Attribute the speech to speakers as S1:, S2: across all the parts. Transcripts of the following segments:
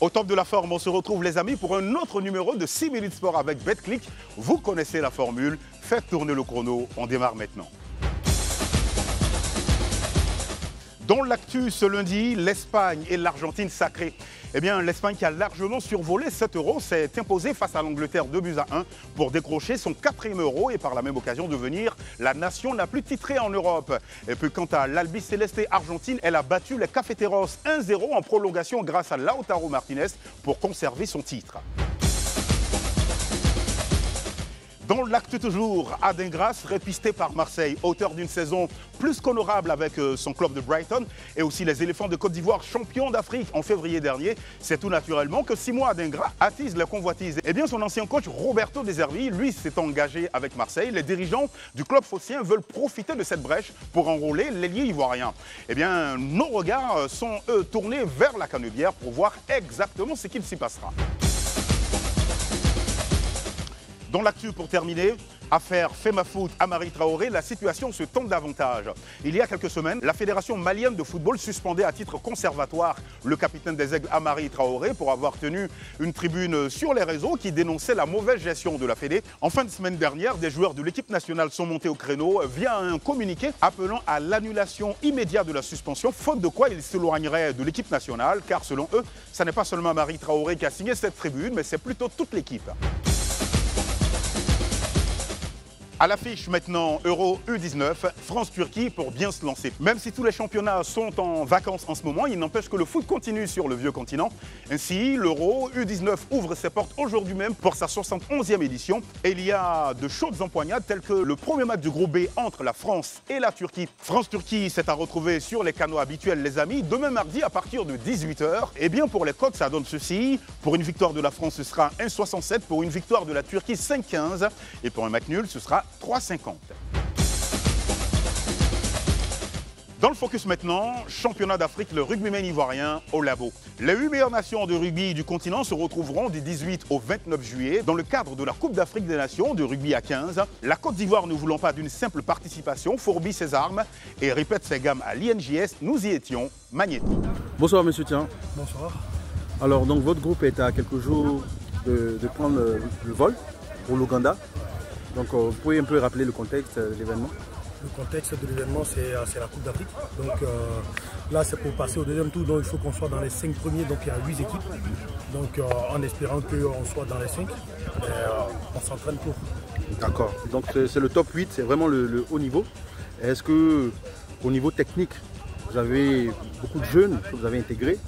S1: Au top de la forme, on se retrouve les amis pour un autre numéro de 6 minutes sport avec BetClick. Vous connaissez la formule, faites tourner le chrono, on démarre maintenant. Dans l'actu ce lundi, l'Espagne et l'Argentine sacrées. Eh bien, l'Espagne qui a largement survolé 7 euros s'est imposée face à l'Angleterre 2-1 pour décrocher son 4e euro et par la même occasion devenir la nation la plus titrée en Europe. Et puis quant à l'Albi Céleste Argentine, elle a battu les Cafeteros 1-0 en prolongation grâce à Lautaro Martinez pour conserver son titre. Dans l'actu toujours, Adin Grasse, répisté par Marseille, auteur d'une saison plus qu'honorable avec son club de Brighton et aussi les éléphants de Côte d'Ivoire, champions d'Afrique en février dernier. C'est tout naturellement que 6 mois Adin Grasse attise les convoitises. Eh bien, son ancien coach Roberto De Zerbi, lui, s'est engagé avec Marseille. Les dirigeants du club phocéen veulent profiter de cette brèche pour enrôler l'ailier ivoirien. Eh bien, nos regards sont, eux, tournés vers la Canebière pour voir exactement ce qu'il s'y passera. Dans l'actu pour terminer, affaire Femafoot Amari Traoré, la situation se tend davantage. Il y a quelques semaines, la Fédération malienne de football suspendait à titre conservatoire le capitaine des Aigles Amari Traoré pour avoir tenu une tribune sur les réseaux qui dénonçait la mauvaise gestion de la Fédé. En fin de semaine dernière, des joueurs de l'équipe nationale sont montés au créneau via un communiqué appelant à l'annulation immédiate de la suspension, faute de quoi ils s'éloigneraient de l'équipe nationale, car selon eux, ce n'est pas seulement Amari Traoré qui a signé cette tribune, mais c'est plutôt toute l'équipe. À l'affiche maintenant, Euro U19, France-Turquie pour bien se lancer. Même si tous les championnats sont en vacances en ce moment, il n'empêche que le foot continue sur le vieux continent. Ainsi, l'Euro U19 ouvre ses portes aujourd'hui même pour sa 71e édition. Et il y a de chaudes empoignades telles que le premier match du groupe B entre la France et la Turquie. France-Turquie, c'est à retrouver sur les canaux habituels les amis, demain mardi à partir de 18 h. Et bien pour les cotes, ça donne ceci. Pour une victoire de la France, ce sera 1,67. Pour une victoire de la Turquie, 5,15. Et pour un match nul, ce sera 3,50. Dans le focus maintenant, championnat d'Afrique, le rugbyman ivoirien au labo. Les 8 meilleures nations de rugby du continent se retrouveront du 18 au 29 juillet dans le cadre de la Coupe d'Afrique des Nations de rugby à 15. La Côte d'Ivoire ne voulant pas d'une simple participation, fourbit ses armes et répète ses gammes à l'INJS. Nous y étions, Magnéto.
S2: Bonsoir monsieur Tian.
S3: Bonsoir.
S2: Alors donc votre groupe est à quelques jours de prendre le vol pour l'Ouganda. Donc vous pouvez un peu rappeler le contexte de l'événement?
S3: Le contexte de l'événement, c'est la Coupe d'Afrique. Donc là, c'est pour passer au deuxième tour. Donc il faut qu'on soit dans les 5 premiers. Donc il y a 8 équipes. Donc en espérant qu'on soit dans les 5, on s'entraîne pour.
S2: D'accord. Donc c'est le top 8, c'est vraiment le haut niveau. Est-ce que au niveau technique, vous avez beaucoup de jeunes que vous avez intégrés?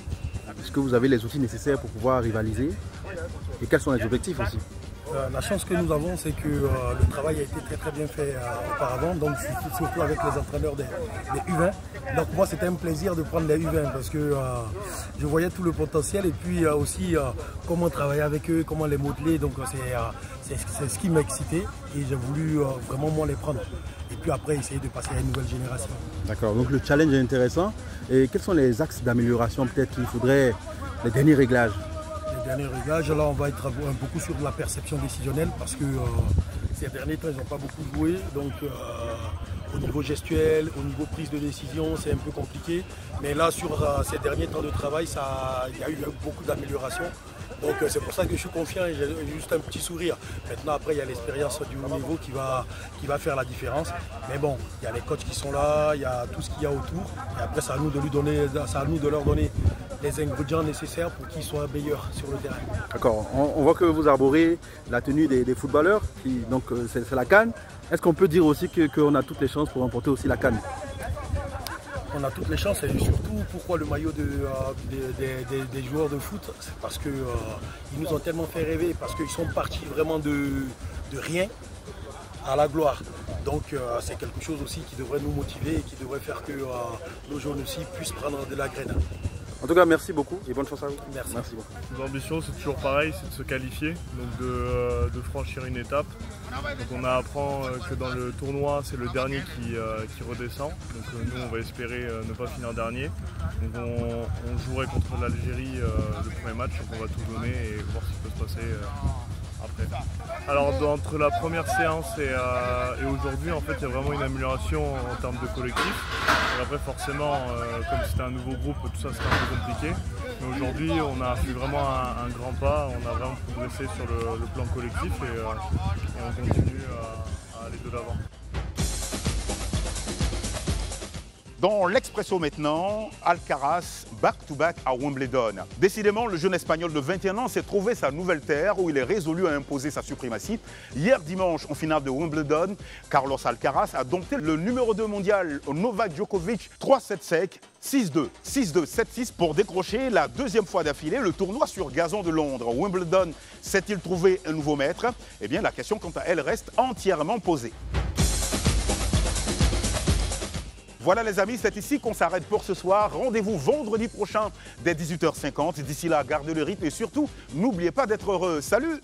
S2: Est-ce que vous avez les outils nécessaires pour pouvoir rivaliser? Et quels sont les objectifs aussi?
S3: La chance que nous avons, c'est que le travail a été très bien fait auparavant, donc surtout avec les entraîneurs des U20. Donc moi, c'était un plaisir de prendre les U20 parce que je voyais tout le potentiel et puis aussi comment travailler avec eux, comment les modeler. Donc c'est ce qui m'a excité et j'ai voulu vraiment moi les prendre. Et puis après, essayer de passer à une nouvelle génération. D'accord,
S2: donc le challenge est intéressant. Et quels sont les axes d'amélioration peut-être qu'il faudrait, les derniers réglages?
S3: Dernier réglage, là on va être beaucoup sur la perception décisionnelle parce que ces derniers temps ils n'ont pas beaucoup joué, donc au niveau gestuel, au niveau prise de décision c'est un peu compliqué, mais là sur ces derniers temps de travail il y a eu beaucoup d'améliorations, donc c'est pour ça que je suis confiant et j'ai juste un petit sourire. Maintenant après il y a l'expérience du haut niveau qui va faire la différence, mais bon il y a les coachs qui sont là, il y a tout ce qu'il y a autour et après c'est à nous de leur donner les ingrédients nécessaires pour qu'ils soient meilleurs sur le terrain.
S2: D'accord, on voit que vous arborez la tenue des footballeurs, donc c'est la CAN. Est-ce qu'on peut dire aussi qu'on a toutes les chances pour remporter aussi la CAN?
S3: On a toutes les chances et surtout pourquoi le maillot des joueurs de foot, c'est parce qu'ils nous ont tellement fait rêver, parce qu'ils sont partis vraiment de rien à la gloire. Donc c'est quelque chose aussi qui devrait nous motiver et qui devrait faire que nos jeunes aussi puissent prendre de la graine.
S2: En tout cas, merci beaucoup et bonne chance à vous.
S3: Merci
S2: beaucoup.
S4: Nos ambitions, c'est toujours pareil, c'est de se qualifier, donc de franchir une étape. Donc on apprend que dans le tournoi, c'est le dernier qui redescend. Donc nous, on va espérer ne pas finir dernier. Donc on jouerait contre l'Algérie le premier match, donc on va tout donner et voir ce qui peut se passer après. Alors entre la première séance et aujourd'hui, en fait, il y a vraiment une amélioration en termes de collectif. Et après, forcément, comme c'était un nouveau groupe, tout ça c'était un peu compliqué. Mais aujourd'hui, on a fait vraiment un grand pas, on a vraiment progressé sur le plan collectif et on continue à aller de l'avant.
S1: Dans l'Expresso maintenant, Alcaraz back-to-back à Wimbledon. Décidément, le jeune Espagnol de 21 ans s'est trouvé sa nouvelle terre où il est résolu à imposer sa suprématie. Hier dimanche, en finale de Wimbledon, Carlos Alcaraz a dompté le numéro 2 mondial Novak Djokovic 3-7 sec, 6-2, 6-2, 7-6 pour décrocher la deuxième fois d'affilée le tournoi sur gazon de Londres. Wimbledon s'est-il trouvé un nouveau maître? Eh bien, la question quant à elle reste entièrement posée. Voilà les amis, c'est ici qu'on s'arrête pour ce soir. Rendez-vous vendredi prochain dès 18h50. D'ici là, gardez le rythme et surtout, n'oubliez pas d'être heureux. Salut!